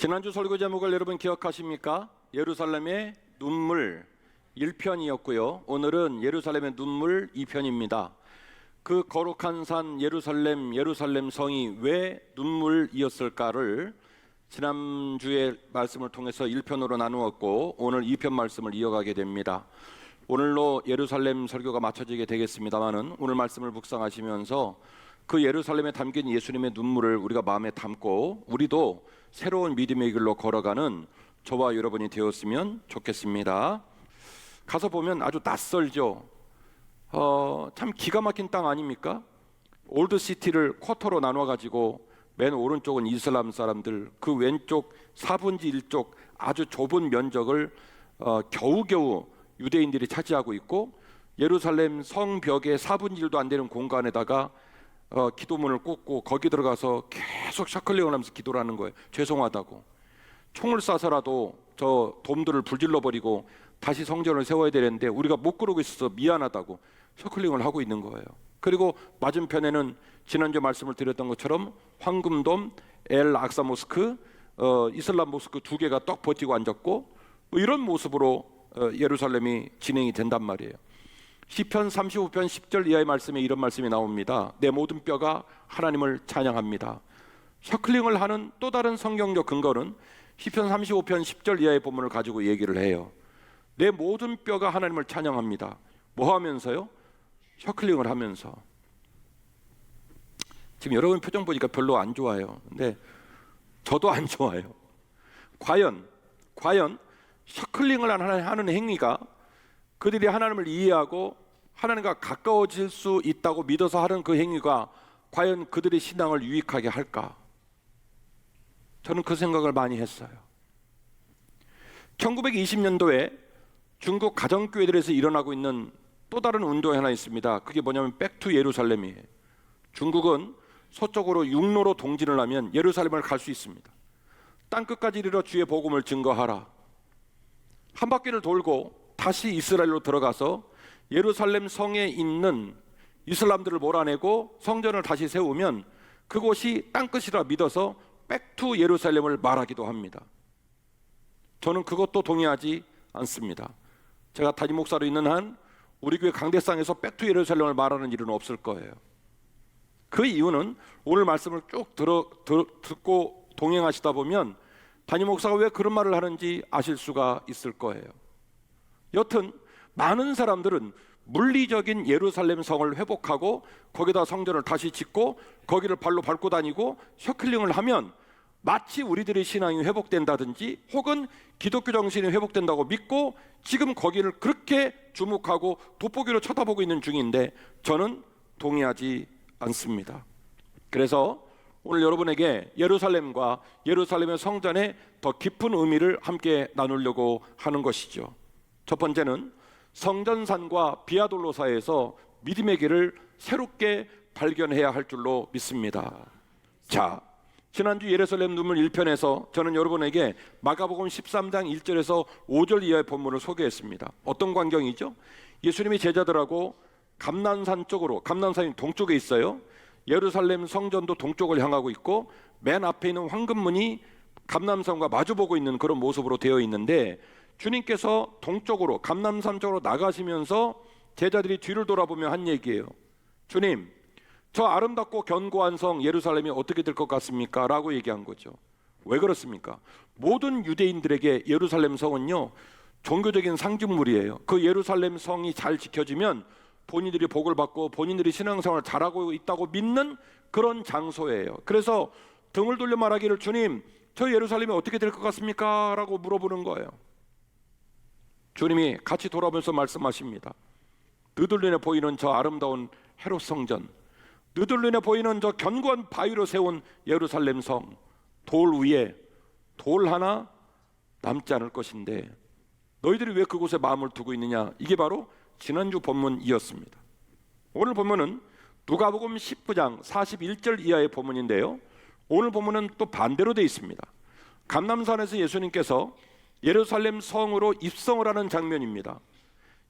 지난주 설교 제목을 여러분 기억하십니까? 예루살렘의 눈물 1편이었고요. 오늘은 예루살렘의 눈물 2편입니다. 그 거룩한 산 예루살렘 성이 왜 눈물이었을까를 지난주의 말씀을 통해서 1편으로 나누었고 오늘 2편 말씀을 이어가게 됩니다. 오늘로 예루살렘 설교가 마쳐지게 되겠습니다만은 오늘 말씀을 묵상하시면서 그 예루살렘에 담긴 예수님의 눈물을 우리가 마음에 담고 우리도 새로운 믿음의 길로 걸어가는 저와 여러분이 되었으면 좋겠습니다. 가서 보면 아주 낯설죠. 참 기가 막힌 땅 아닙니까? 올드시티를 쿼터로 나눠가지고 맨 오른쪽은 이슬람 사람들, 그 왼쪽 4분의 1쪽 아주 좁은 면적을 겨우겨우 유대인들이 차지하고 있고, 예루살렘 성벽의 4분의 1도 안 되는 공간에다가 기도문을 꽂고 거기 들어가서 계속 셔클링을 하면서 기도를 하는 거예요. 죄송하다고. 총을 쏴서라도 저 돔들을 불질러버리고 다시 성전을 세워야 되는데 우리가 못 그러고 있어서 미안하다고 셔클링을 하고 있는 거예요. 그리고 맞은편에는 지난주 말씀을 드렸던 것처럼 황금돔, 엘 악사 모스크, 이슬람 모스크 두 개가 떡 버티고 앉았고, 뭐 이런 모습으로 예루살렘이 진행이 된단 말이에요. 시편 35편 10절 이하의 말씀에 이런 말씀이 나옵니다. 내 모든 뼈가 하나님을 찬양합니다. 셔클링을 하는 또 다른 성경적 근거는 시편 35편 10절 이하의 본문을 가지고 얘기를 해요. 내 모든 뼈가 하나님을 찬양합니다. 뭐 하면서요? 셔클링을 하면서. 지금 여러분 표정 보니까 별로 안 좋아요. 근데 저도 안 좋아요. 과연 셔클링을 하는 행위가 그들이 하나님을 이해하고 하나님과 가까워질 수 있다고 믿어서 하는 그 행위가 과연 그들의 신앙을 유익하게 할까? 저는 그 생각을 많이 했어요. 1920년도에 중국 가정교회들에서 일어나고 있는 또 다른 운동이 하나 있습니다. 그게 뭐냐면 백투 예루살렘이에요. 중국은 서쪽으로 육로로 동진을 하면 예루살렘을 갈 수 있습니다. 땅끝까지 이르러 주의 복음을 증거하라. 한 바퀴를 돌고 다시 이스라엘로 들어가서 예루살렘 성에 있는 이슬람들을 몰아내고 성전을 다시 세우면 그곳이 땅끝이라 믿어서 백투 예루살렘을 말하기도 합니다. 저는 그것도 동의하지 않습니다. 제가 담임 목사로 있는 한 우리 교회 강대상에서 백투 예루살렘을 말하는 일은 없을 거예요. 그 이유는 오늘 말씀을 쭉 듣고 동행하시다 보면 담임 목사가 왜 그런 말을 하는지 아실 수가 있을 거예요. 여튼 많은 사람들은 물리적인 예루살렘 성을 회복하고 거기다 성전을 다시 짓고 거기를 발로 밟고 다니고 셔클링을 하면 마치 우리들의 신앙이 회복된다든지 혹은 기독교 정신이 회복된다고 믿고 지금 거기를 그렇게 주목하고 돋보기로 쳐다보고 있는 중인데 저는 동의하지 않습니다. 그래서 오늘 여러분에게 예루살렘과 예루살렘의 성전의 더 깊은 의미를 함께 나누려고 하는 것이죠. 첫 번째는 성전산과 비아돌로 사이에서 믿음의 길을 새롭게 발견해야 할 줄로 믿습니다. 자, 지난주 예루살렘 눈물 1편에서 저는 여러분에게 마가복음 13장 1절에서 5절 이하의 본문을 소개했습니다. 어떤 광경이죠? 예수님이 제자들하고 감난산 쪽으로, 감난산이 동쪽에 있어요. 예루살렘 성전도 동쪽을 향하고 있고 맨 앞에 있는 황금문이 감람산과 마주보고 있는 그런 모습으로 되어 있는데, 주님께서 동쪽으로 감람산 쪽으로 나가시면서 제자들이 뒤를 돌아보며 한 얘기예요. 주님, 저 아름답고 견고한 성 예루살렘이 어떻게 될 것 같습니까? 라고 얘기한 거죠. 왜 그렇습니까? 모든 유대인들에게 예루살렘 성은요, 종교적인 상징물이에요. 그 예루살렘 성이 잘 지켜지면 본인들이 복을 받고 본인들이 신앙생활을 잘하고 있다고 믿는 그런 장소예요. 그래서 등을 돌려 말하기를, 주님, 저 예루살렘이 어떻게 될 것 같습니까? 라고 물어보는 거예요. 주님이 같이 돌아보면서 말씀하십니다. 너들 눈에 보이는 저 아름다운 헤롯 성전, 너들 눈에 보이는 저 견고한 바위로 세운 예루살렘 성, 돌 위에 돌 하나 남지 않을 것인데 너희들이 왜 그곳에 마음을 두고 있느냐? 이게 바로 지난주 본문이었습니다. 오늘 본문은 누가복음 19장 41절 이하의 본문인데요, 오늘 본문은 또 반대로 되어 있습니다. 감람산에서 예수님께서 예루살렘 성으로 입성을 하는 장면입니다.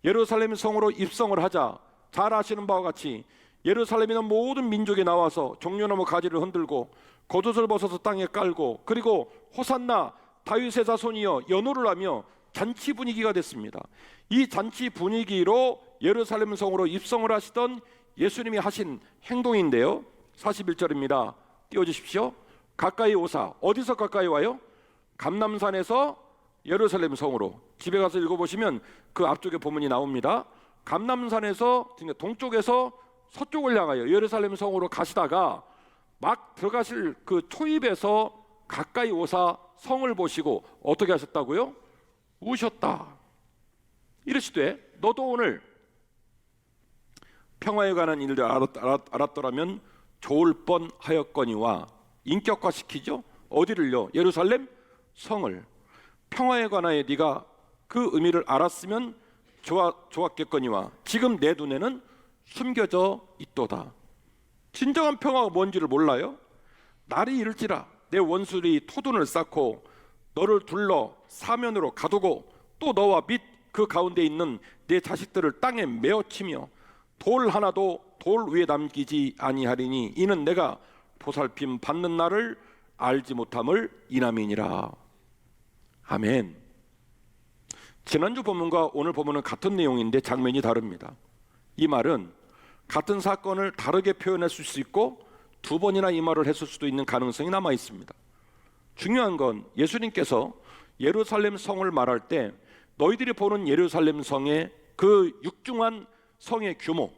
예루살렘 성으로 입성을 하자 잘 아시는 바와 같이 예루살렘에 있는 모든 민족이 나와서 종려나무 가지를 흔들고 겉옷을 벗어서 땅에 깔고, 그리고 호산나 다윗의 자손이여 연호를 하며 잔치 분위기가 됐습니다. 이 잔치 분위기로 예루살렘 성으로 입성을 하시던 예수님이 하신 행동인데요, 41절입니다. 띄워주십시오. 가까이 오사. 어디서 가까이 와요? 감람산에서 예루살렘 성으로. 집에 가서 읽어보시면 그 앞쪽에 본문이 나옵니다. 감람산에서 동쪽에서 서쪽을 향하여 예루살렘 성으로 가시다가 막 들어가실 그 초입에서 가까이 오사 성을 보시고 어떻게 하셨다고요? 우셨다. 이르시되 너도 오늘 평화에 관한 일을 알았더라면 좋을 뻔하였거니와. 인격화시키죠. 어디를요? 예루살렘 성을. 평화에 관하여 네가 그 의미를 알았으면 좋았겠거니와 지금 내 눈에는 숨겨져 있도다. 진정한 평화가 뭔지를 몰라요? 날이 이를지라 내 원수들이 토둔을 쌓고 너를 둘러 사면으로 가두고 또 너와 및 그 가운데 있는 내 자식들을 땅에 메어치며 돌 하나도 돌 위에 남기지 아니하리니 이는 내가 보살핌 받는 날을 알지 못함을 인함이니라. 아멘. 지난주 본문과 오늘 본문은 같은 내용인데 장면이 다릅니다. 이 말은 같은 사건을 다르게 표현했을 수 있고 두 번이나 이 말을 했을 수도 있는 가능성이 남아 있습니다. 중요한 건 예수님께서 예루살렘 성을 말할 때 너희들이 보는 예루살렘 성의 그 육중한 성의 규모,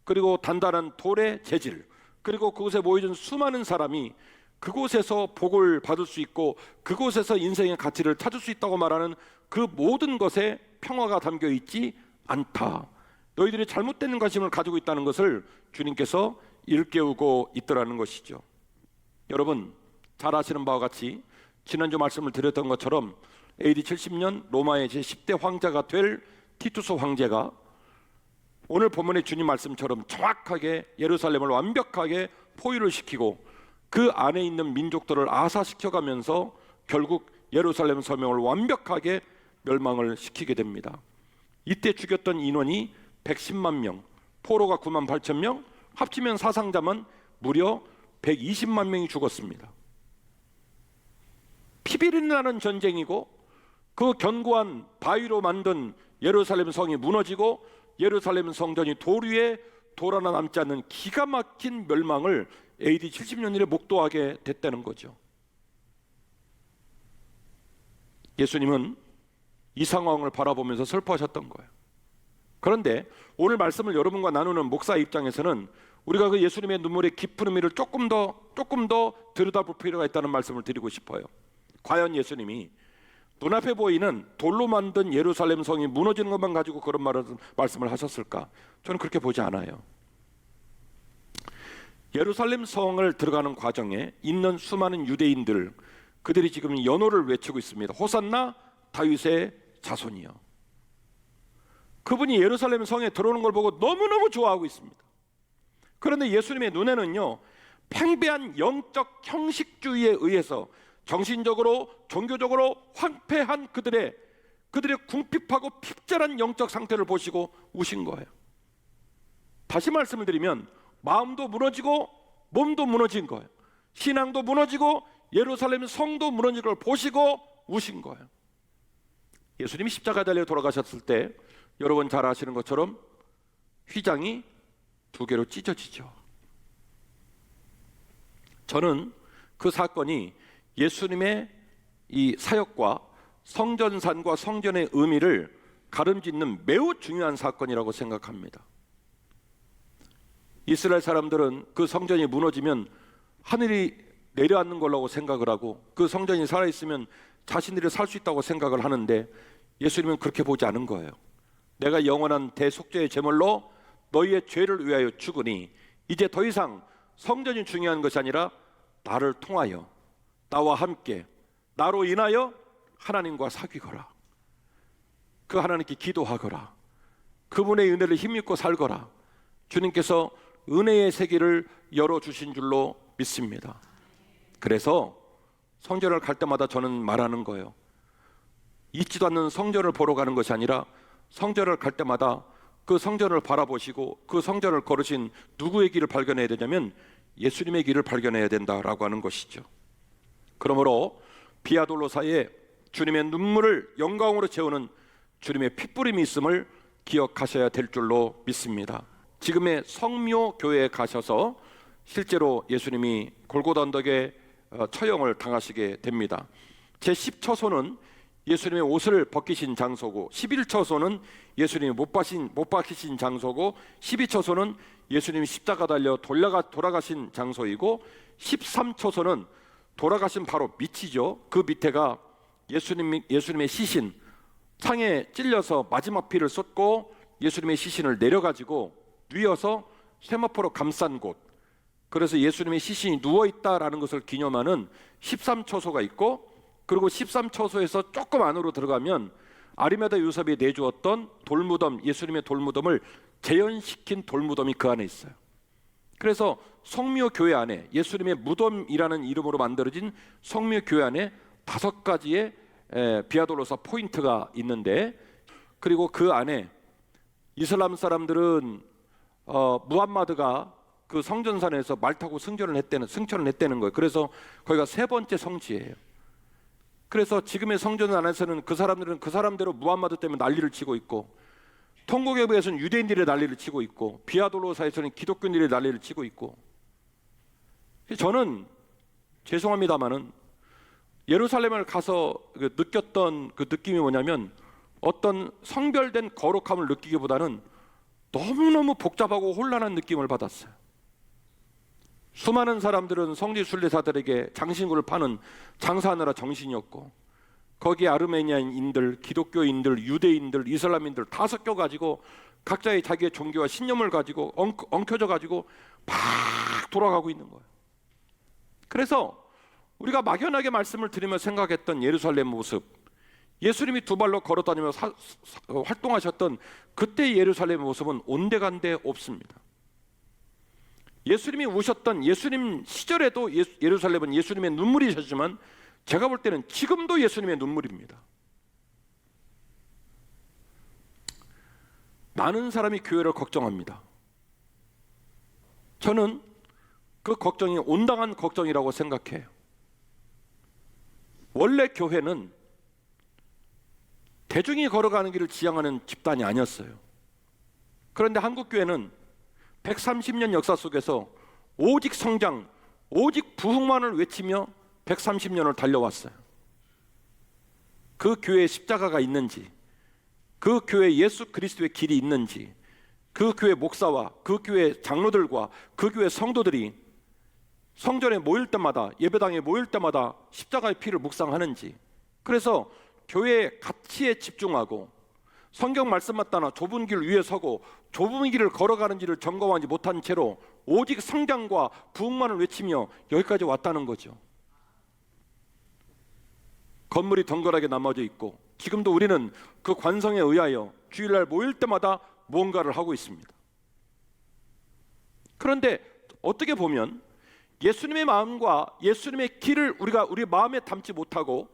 그리고 단단한 돌의 재질, 그리고 그곳에 모여진 수많은 사람이 그곳에서 복을 받을 수 있고 그곳에서 인생의 가치를 찾을 수 있다고 말하는 그 모든 것에 평화가 담겨 있지 않다. 너희들이 잘못된 관심을 가지고 있다는 것을 주님께서 일깨우고 있더라는 것이죠. 여러분 잘 아시는 바와 같이 지난주 말씀을 드렸던 것처럼 AD 70년 로마의 제10대 황제가 될 티투스 황제가 오늘 본문의 주님 말씀처럼 정확하게 예루살렘을 완벽하게 포위를 시키고 그 안에 있는 민족들을 아사시켜가면서 결국 예루살렘 서명을 완벽하게 멸망을 시키게 됩니다. 이때 죽였던 인원이 110만 명, 포로가 9만 8천 명, 합치면 사상자만 무려 120만 명이 죽었습니다. 피비린내 나는 전쟁이고 그 견고한 바위로 만든 예루살렘 성이 무너지고 예루살렘 성전이 돌 위에 돌 하나 남지 않는 기가 막힌 멸망을 AD 70년일에 목도하게 됐다는 거죠. 예수님은 이 상황을 바라보면서 슬퍼하셨던 거예요. 그런데 오늘 말씀을 여러분과 나누는 목사의 입장에서는 우리가 그 예수님의 눈물의 깊은 의미를 조금 더 들여다볼 필요가 있다는 말씀을 드리고 싶어요. 과연 예수님이 눈앞에 보이는 돌로 만든 예루살렘 성이 무너지는 것만 가지고 그런 말씀을 하셨을까? 저는 그렇게 보지 않아요. 예루살렘 성을 들어가는 과정에 있는 수많은 유대인들, 그들이 지금 연호를 외치고 있습니다. 호산나 다윗의 자손이여. 그분이 예루살렘 성에 들어오는 걸 보고 너무너무 좋아하고 있습니다. 그런데 예수님의 눈에는요, 팽배한 영적 형식주의에 의해서 정신적으로 종교적으로 황폐한 그들의 궁핍하고 핍절한 영적 상태를 보시고 우신 거예요. 다시 말씀을 드리면 마음도 무너지고 몸도 무너진 거예요. 신앙도 무너지고 예루살렘 성도 무너진 걸 보시고 우신 거예요. 예수님이 십자가에 달려 돌아가셨을 때 여러분 잘 아시는 것처럼 휘장이 두 개로 찢어지죠. 저는 그 사건이 예수님의 이 사역과 성전산과 성전의 의미를 가름짓는 매우 중요한 사건이라고 생각합니다. 이스라엘 사람들은 그 성전이 무너지면 하늘이 내려앉는 거라고 생각을 하고 그 성전이 살아있으면 자신들이 살 수 있다고 생각을 하는데 예수님은 그렇게 보지 않은 거예요. 내가 영원한 대속죄의 제물로 너희의 죄를 위하여 죽으니 이제 더 이상 성전이 중요한 것이 아니라 나를 통하여 나와 함께 나로 인하여 하나님과 사귀거라. 그 하나님께 기도하거라. 그분의 은혜를 힘입고 살거라. 주님께서 은혜의 세계를 열어주신 줄로 믿습니다. 그래서 성전을 갈 때마다 저는 말하는 거예요. 잊지도 않는 성전을 보러 가는 것이 아니라 성전을 갈 때마다 그 성전을 바라보시고 그 성전을 걸으신 누구의 길을 발견해야 되냐면 예수님의 길을 발견해야 된다라고 하는 것이죠. 그러므로 비아돌로사에 주님의 눈물을 영광으로 채우는 주님의 핏부림이 있음을 기억하셔야 될 줄로 믿습니다. 지금의 성묘 교회에 가셔서 실제로 예수님이 골고다 언덕에 처형을 당하시게 됩니다. 제10처소는 예수님의 옷을 벗기신 장소고, 11처소는 예수님이 못 박히신 장소고, 12처소는 예수님이 십자가 달려 돌아가신 장소이고, 13처소는 돌아가신 바로 밑이죠. 그 밑에가 예수님의 시신, 창에 찔려서 마지막 피를 쏟고 예수님의 시신을 내려가지고 뉘어서 세마포로 감싼 곳, 그래서 예수님의 시신이 누워있다라는 것을 기념하는 13처소가 있고, 그리고 13처소에서 조금 안으로 들어가면 아리마다 요셉이 내주었던 돌무덤, 예수님의 돌무덤을 재현시킨 돌무덤이 그 안에 있어요. 그래서 성묘 교회 안에 예수님의 무덤이라는 이름으로 만들어진 성묘 교회 안에 5가지의 비아돌로사 포인트가 있는데, 그리고 그 안에 이슬람 사람들은 무함마드가 그 성전산에서 말 타고 승천을 했다는 거예요. 그래서 거기가 3번째 성지예요. 그래서 지금의 성전 안에서는 그 사람들은 그 사람대로 무함마드 때문에 난리를 치고 있고, 통곡예배에서는 유대인들의 난리를 치고 있고, 비아돌로사에서는 기독교인들의 난리를 치고 있고. 저는 죄송합니다마는 예루살렘을 가서 느꼈던 그 느낌이 뭐냐면, 어떤 성별된 거룩함을 느끼기보다는 너무너무 복잡하고 혼란한 느낌을 받았어요. 수많은 사람들은 성지 순례자들에게 장신구를 파는 장사하느라 정신이 없고, 거기에 아르메니아인들, 기독교인들, 유대인들, 이슬람인들 다 섞여가지고 각자의 자기의 종교와 신념을 가지고 엉켜져가지고 막 돌아가고 있는 거예요. 그래서 우리가 막연하게 말씀을 드리며 생각했던 예루살렘 모습, 예수님이 2발로 걸어다니며 활동하셨던 그때의 예루살렘 모습은 온데간데 없습니다. 예수님이 오셨던 예수님 시절에도 예루살렘은 예수님의 눈물이셨지만, 제가 볼 때는 지금도 예수님의 눈물입니다. 많은 사람이 교회를 걱정합니다. 저는 그 걱정이 온당한 걱정이라고 생각해요. 원래 교회는 대중이 걸어가는 길을 지향하는 집단이 아니었어요. 그런데 한국 교회는 130년 역사 속에서 오직 성장, 오직 부흥만을 외치며 130년을 달려왔어요. 그 교회에 십자가가 있는지, 그 교회에 예수 그리스도의 길이 있는지, 그 교회 목사와 그 교회 장로들과 그 교회 성도들이 성전에 모일 때마다, 예배당에 모일 때마다 십자가의 피를 묵상하는지, 그래서 교회의 가치에 집중하고 성경 말씀만 따라 좁은 길 위에 서고 좁은 길을 걸어가는지를 점검하지 못한 채로 오직 성장과 부흥만을 외치며 여기까지 왔다는 거죠. 건물이 덩그러게 남아져 있고, 지금도 우리는 그 관성에 의하여 주일날 모일 때마다 무언가를 하고 있습니다. 그런데 어떻게 보면 예수님의 마음과 예수님의 길을 우리 마음에 담지 못하고,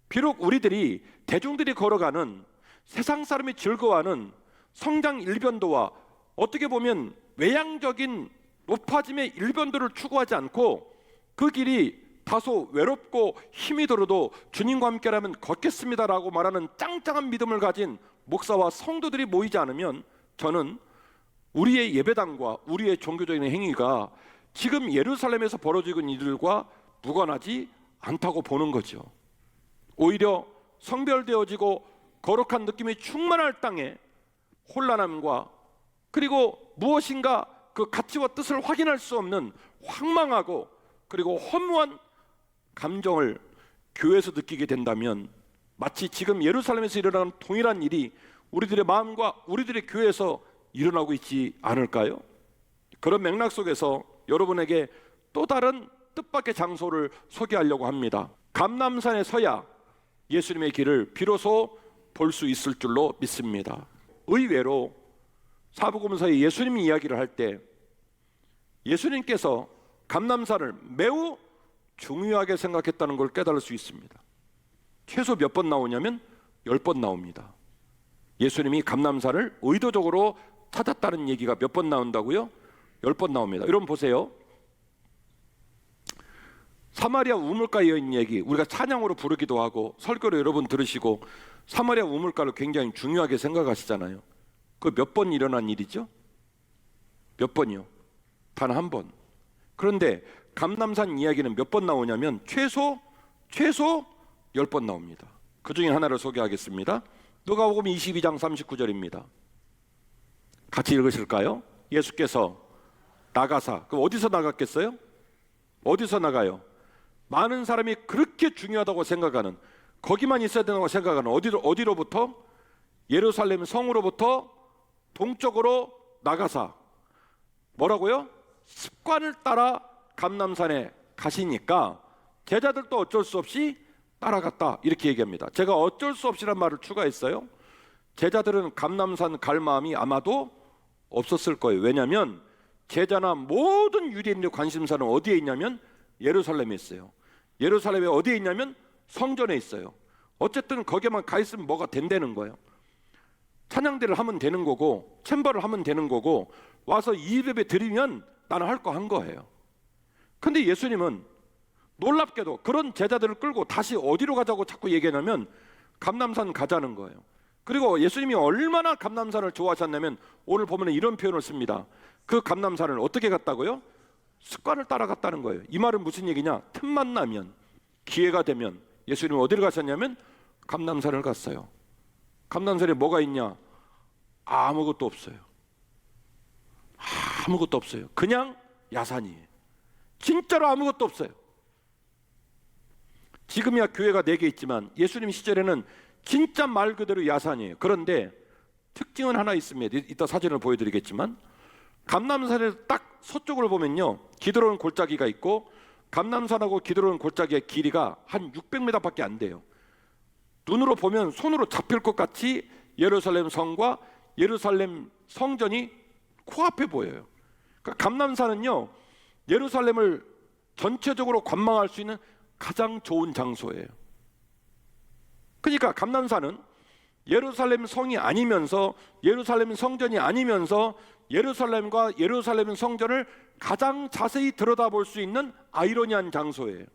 비록 우리들이 대중들이 걸어가는 세상 사람이 즐거워하는 성장 일변도와 어떻게 보면 외향적인 높아짐의 일변도를 추구하지 않고, 그 길이 다소 외롭고 힘이 들어도 주님과 함께라면 걷겠습니다라고 말하는 짱짱한 믿음을 가진 목사와 성도들이 모이지 않으면, 저는 우리의 예배당과 우리의 종교적인 행위가 지금 예루살렘에서 벌어지고 있는 일들과 무관하지 않다고 보는 거죠. 오히려 성별되어지고 거룩한 느낌이 충만할 땅에 혼란함과, 그리고 무엇인가 그 가치와 뜻을 확인할 수 없는 황망하고 그리고 허무한 감정을 교회에서 느끼게 된다면, 마치 지금 예루살렘에서 일어나는 동일한 일이 우리들의 마음과 우리들의 교회에서 일어나고 있지 않을까요? 그런 맥락 속에서 여러분에게 또 다른 뜻밖의 장소를 소개하려고 합니다. 감람산에 서야 예수님의 길을 비로소 볼 수 있을 줄로 믿습니다. 의외로 사복음서에 예수님 이야기를 할 때 예수님께서 감람산을 매우 중요하게 생각했다는 걸 깨달을 수 있습니다. 최소 몇 번 나오냐면 10번 나옵니다. 예수님이 감람산을 의도적으로 찾았다는 얘기가 몇 번 나온다고요? 10번 나옵니다. 여러분 보세요. 사마리아 우물가 여인 얘기 우리가 찬양으로 부르기도 하고 설교로 여러분 들으시고 사마리아 우물가를 굉장히 중요하게 생각하시잖아요. 그 몇 번 일어난 일이죠? 몇 번이요? 단 한 번. 그런데 감남산 이야기는 몇 번 나오냐면 최소 10번 나옵니다. 그 중에 하나를 소개하겠습니다. 누가복음 22장 39절입니다. 같이 읽으실까요? 예수께서 나가사, 그럼 어디서 나갔겠어요? 어디서 나가요? 많은 사람이 그렇게 중요하다고 생각하는, 거기만 있어야 된다고 생각하는 어디로부터? 예루살렘 성으로부터 동쪽으로 나가사, 뭐라고요? 습관을 따라 감람산에 가시니까 제자들도 어쩔 수 없이 따라갔다, 이렇게 얘기합니다. 제가 어쩔 수 없이란 말을 추가했어요. 제자들은 감람산 갈 마음이 아마도 없었을 거예요. 왜냐하면 제자나 모든 유대인의 관심사는 어디에 있냐면 예루살렘에 있어요. 예루살렘에 어디에 있냐면 성전에 있어요. 어쨌든 거기에만 가 있으면 뭐가 된다는 거예요. 찬양대를 하면 되는 거고 챔버를 하면 되는 거고 와서 예배 드리면 나는 할 거 한 거예요. 근데 예수님은 놀랍게도 그런 제자들을 끌고 다시 어디로 가자고 자꾸 얘기하냐면 감람산 가자는 거예요. 그리고 예수님이 얼마나 감람산을 좋아하셨냐면 오늘 보면 이런 표현을 씁니다. 그 감람산을 어떻게 갔다고요? 습관을 따라갔다는 거예요. 이 말은 무슨 얘기냐? 틈만 나면, 기회가 되면 예수님은 어디를 가셨냐면 감람산을 갔어요. 감람산에 뭐가 있냐? 아무것도 없어요. 아무것도 없어요. 그냥 야산이에요. 진짜로 아무것도 없어요. 지금이야 교회가 4개 있지만 예수님 시절에는 진짜 말 그대로 야산이에요. 그런데 특징은 하나 있습니다. 이따 사진을 보여드리겠지만 감람산에서 딱 서쪽을 보면요, 기드론 골짜기가 있고 감람산하고 기드론 골짜기의 길이가 한 600m밖에 안 돼요. 눈으로 보면 손으로 잡힐 것 같이 예루살렘 성과 예루살렘 성전이 코앞에 보여요. 그러니까 감람산은요, 예루살렘을 전체적으로 관망할 수 있는 가장 좋은 장소예요. 그러니까 감람산은 예루살렘 성이 아니면서 예루살렘 성전이 아니면서 예루살렘과 예루살렘 성전을 가장 자세히 들여다볼 수 있는 아이러니한 장소예요.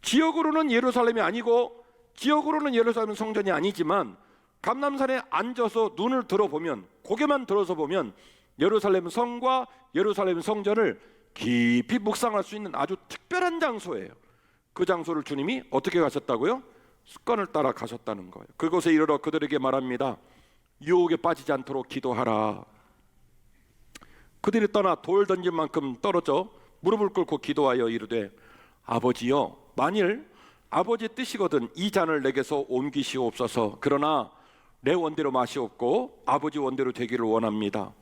지역으로는 예루살렘이 아니고 지역으로는 예루살렘 성전이 아니지만 감람산에 앉아서 눈을 들어보면, 고개만 들어서 보면 예루살렘 성과 예루살렘 성전을 깊이 묵상할 수 있는 아주 특별한 장소예요. 그 장소를 주님이 어떻게 가셨다고요? 습관을 따라 가셨다는 거예요. 그곳에 이르러 그들에게 말합니다. 유혹에 빠지지 않도록 기도하라. 그들이 떠나 돌 던질 만큼 떨어져 무릎을 꿇고 기도하여 이르되 아버지여, 만일 아버지의 뜻이거든 이 잔을 내게서 옮기시옵소서. 그러나 내 원대로 마시옵고 아버지 원대로 되기를 원합니다.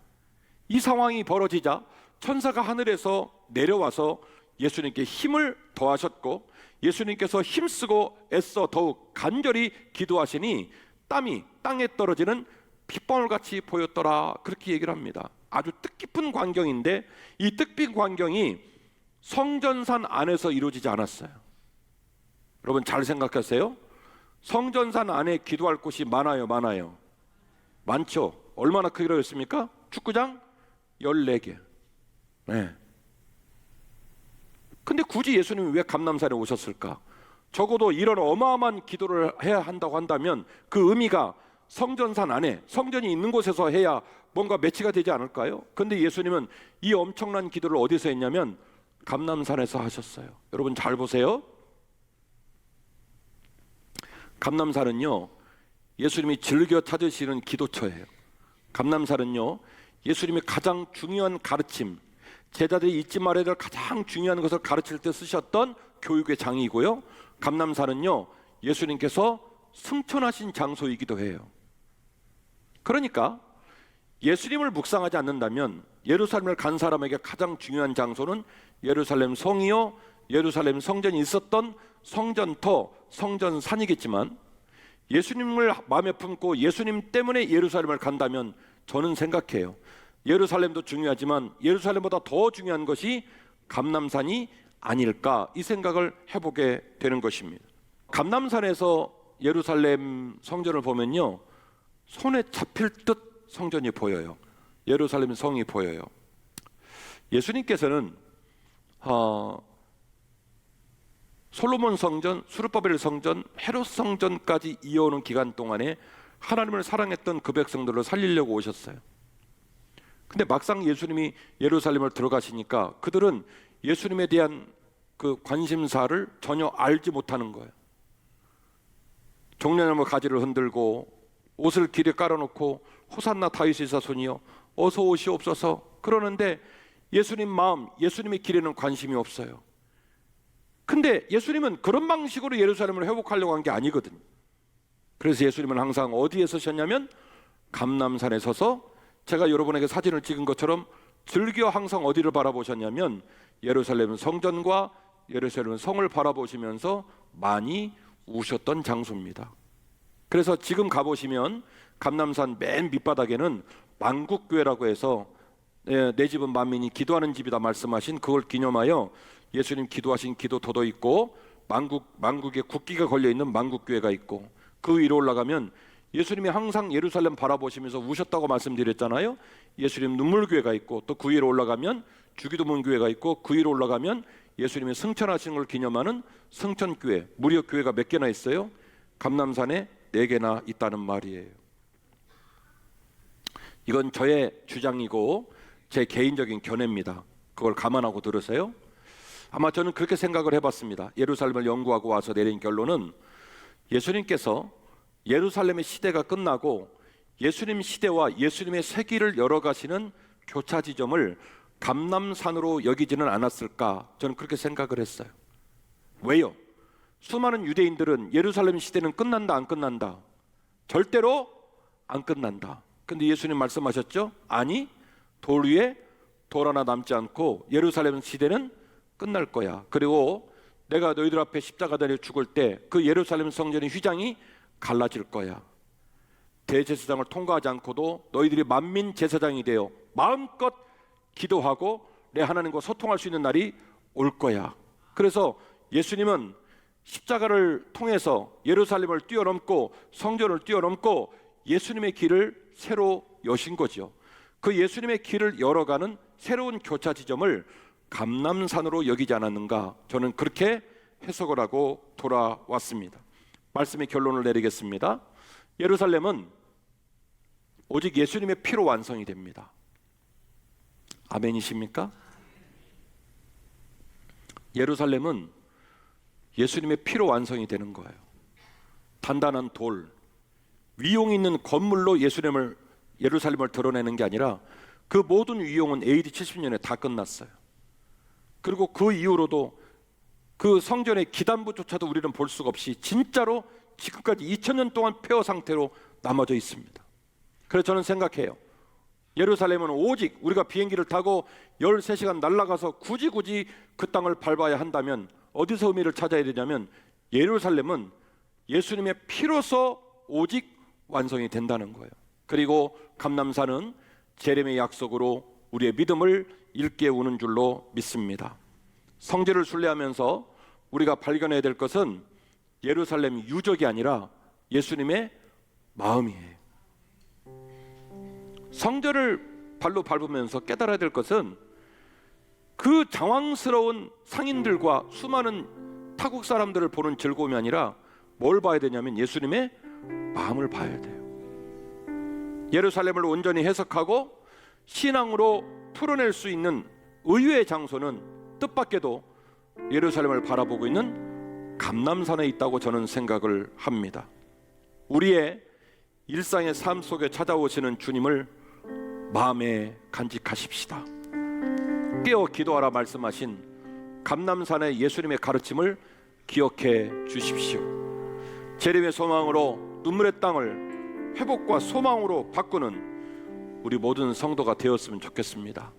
이 상황이 벌어지자 천사가 하늘에서 내려와서 예수님께 힘을 더하셨고 예수님께서 힘쓰고 애써 더욱 간절히 기도하시니 땀이 땅에 떨어지는 빗방울같이 보였더라, 그렇게 얘기를 합니다. 아주 뜻깊은 광경인데 이 뜻깊은 광경이 성전산 안에서 이루어지지 않았어요. 여러분 잘 생각하세요. 성전산 안에 기도할 곳이 많아요, 많아요? 많죠. 얼마나 크기로 했습니까? 축구장 14개. 네. 근데 굳이 예수님이 왜 감람산에 오셨을까? 적어도 이런 어마어마한 기도를 해야 한다고 한다면 그 의미가 성전산 안에, 성전이 있는 곳에서 해야 뭔가 매치가 되지 않을까요? 근데 예수님은 이 엄청난 기도를 어디서 했냐면 감람산에서 하셨어요. 여러분 잘 보세요. 감람산은요, 예수님이 즐겨 찾으시는 기도처예요. 감람산은요, 예수님이 가장 중요한 가르침, 제자들이 잊지 말아야 될 가장 중요한 것을 가르칠 때 쓰셨던 교육의 장이고요, 감람산은요, 예수님께서 승천하신 장소이기도 해요. 그러니까 예수님을 묵상하지 않는다면 예루살렘을 간 사람에게 가장 중요한 장소는 예루살렘 성이요, 예루살렘 성전이 있었던 성전터, 성전산이겠지만 예수님을 마음에 품고 예수님 때문에 예루살렘을 간다면 저는 생각해요. 예루살렘도 중요하지만 예루살렘보다 더 중요한 것이 감람산이 아닐까, 이 생각을 해보게 되는 것입니다. 감람산에서 예루살렘 성전을 보면요, 손에 잡힐 듯 성전이 보여요. 예루살렘 성이 보여요. 예수님께서는 솔로몬 성전, 수르바벨 성전, 헤롯 성전까지 이어오는 기간 동안에 하나님을 사랑했던 그 백성들을 살리려고 오셨어요. 근데 막상 예수님이 예루살렘을 들어가시니까 그들은 예수님에 대한 그 관심사를 전혀 알지 못하는 거예요. 종려나무 가지를 흔들고 옷을 길에 깔아놓고 호산나 다윗의 자손이여 어서 오시옵소서 그러는데 예수님 마음, 예수님의 길에는 관심이 없어요. 근데 예수님은 그런 방식으로 예루살렘을 회복하려고 한 게 아니거든요. 그래서 예수님은 항상 어디에 서셨냐면 감람산에 서서 제가 여러분에게 사진을 찍은 것처럼 즐겨 항상 어디를 바라보셨냐면 예루살렘 성전과 예루살렘 성을 바라보시면서 많이 우셨던 장소입니다. 그래서 지금 가보시면 감람산 맨 밑바닥에는 만국교회라고 해서 내 집은 만민이 기도하는 집이다 말씀하신 그걸 기념하여 예수님 기도하신 기도터도 있고 만국의 국기가 걸려있는 만국교회가 있고 그 위로 올라가면 예수님이 항상 예루살렘 바라보시면서 우셨다고 말씀드렸잖아요. 예수님 눈물교회가 있고 또 그 위로 올라가면 주기도문교회가 있고 그 위로 올라가면 예수님이 승천하신 걸 기념하는 승천교회, 무료교회가 몇 개나 있어요? 감람산에 4개나 있다는 말이에요. 이건 저의 주장이고 제 개인적인 견해입니다. 그걸 감안하고 들으세요. 아마 저는 그렇게 생각을 해봤습니다. 예루살렘을 연구하고 와서 내린 결론은 예수님께서 예루살렘의 시대가 끝나고 예수님 시대와 예수님의 세기를 열어가시는 교차 지점을 감람산으로 여기지는 않았을까, 저는 그렇게 생각을 했어요. 왜요? 수많은 유대인들은 예루살렘 시대는 끝난다 안 끝난다? 절대로 안 끝난다. 근데 예수님 말씀하셨죠? 아니, 돌 위에 돌 하나 남지 않고 예루살렘 시대는 끝날 거야. 그리고 내가 너희들 앞에 십자가 달려 죽을 때 그 예루살렘 성전의 휘장이 갈라질 거야. 대제사장을 통과하지 않고도 너희들이 만민 제사장이 되어 마음껏 기도하고 내 하나님과 소통할 수 있는 날이 올 거야. 그래서 예수님은 십자가를 통해서 예루살렘을 뛰어넘고 성전을 뛰어넘고 예수님의 길을 새로 여신 거죠. 그 예수님의 길을 열어가는 새로운 교차 지점을 감람산으로 여기지 않았는가, 저는 그렇게 해석을 하고 돌아왔습니다. 말씀의 결론을 내리겠습니다. 예루살렘은 오직 예수님의 피로 완성이 됩니다. 아멘이십니까? 예루살렘은 예수님의 피로 완성이 되는 거예요. 단단한 돌, 위용 있는 건물로 예루살렘을 드러내는 게 아니라 그 모든 위용은 AD 70년에 다 끝났어요. 그리고 그 이후로도 그 성전의 기단부조차도 우리는 볼 수가 없이 진짜로 지금까지 2000년 동안 폐허 상태로 남아져 있습니다. 그래서 저는 생각해요. 예루살렘은 오직 우리가 비행기를 타고 13시간 날아가서 굳이 그 땅을 밟아야 한다면 어디서 의미를 찾아야 되냐면 예루살렘은 예수님의 피로서 오직 완성이 된다는 거예요. 그리고 감람산은 제렘의 약속으로 우리의 믿음을 일깨우는 줄로 믿습니다. 성전을 순례하면서 우리가 발견해야 될 것은 예루살렘 유적이 아니라 예수님의 마음이에요. 성전을 발로 밟으면서 깨달아야 될 것은 그 장황스러운 상인들과 수많은 타국 사람들을 보는 즐거움이 아니라 뭘 봐야 되냐면 예수님의 마음을 봐야 돼요. 예루살렘을 온전히 해석하고 신앙으로 풀어낼 수 있는 의외의 장소는 뜻밖에도 예루살렘을 바라보고 있는 감람산에 있다고 저는 생각을 합니다. 우리의 일상의 삶 속에 찾아오시는 주님을 마음에 간직하십시다. 깨어 기도하라 말씀하신 감람산의 예수님의 가르침을 기억해 주십시오. 재림의 소망으로 눈물의 땅을 회복과 소망으로 바꾸는 우리 모든 성도가 되었으면 좋겠습니다.